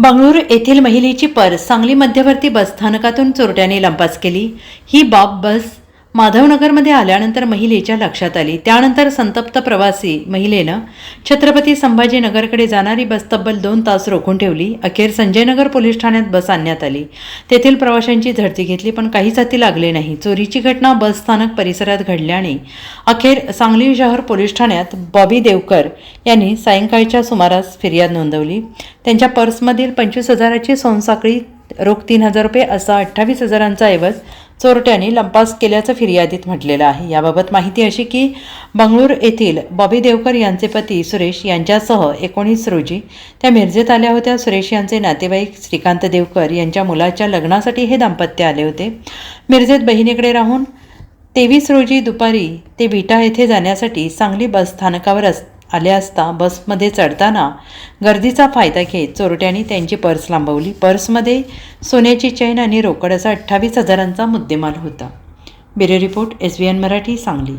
बंगळुरू येथील महिलेची पर्स सांगली मध्यवर्ती बसस्थानकातून चोरट्याने लंपास केली। ही बाब बस माधवनगरमध्ये आल्यानंतर महिलेच्या लक्षात आली। त्यानंतर संतप्त प्रवासी महिलेनं छत्रपती संभाजीनगरकडे जाणारी बस तब्बल 2 तास रोखून ठेवली। अखेर संजयनगर पोलीस ठाण्यात बस आणण्यात आली। तेथील प्रवाशांची झडती घेतली पण काहीच हाती लागले नाही। चोरीची घटना बस स्थानक परिसरात घडल्याने अखेर सांगली शहर पोलीस ठाण्यात बॉबी देवकर यांनी सायंकाळच्या सुमारास फिर्याद नोंदवली। त्यांच्या पर्समधील 25,000ची सोनसाखळी, रोख 3,000 रुपये असा 28,000चा ऐवज चोरट्याने लंपास केल्याचं फिर्यादीत म्हटलेलं आहे। याबाबत माहिती अशी की बंगळुरू येथील बॉबी देवकर यांचे पती सुरेश यांच्यासह 19 रोजी त्या मिरजेत आल्या होत्या। सुरेश यांचे नातेवाईक श्रीकांत देवकर यांच्या मुलाच्या लग्नासाठी हे दाम्पत्य आले होते। मिरजेत बहिणीकडे राहून 23 रोजी दुपारी ते विटा येथे जाण्यासाठी सांगली बस स्थानकावर आले असता बसमध्ये चढताना गर्दीचा फायदा घेत चोरट्यांनी त्यांची पर्स लांबवली। पर्समध्ये सोन्याची चैन आणि रोकड असा 28,000चा मुद्देमाल होता। Bureau report, SBN Marathi, Sangli.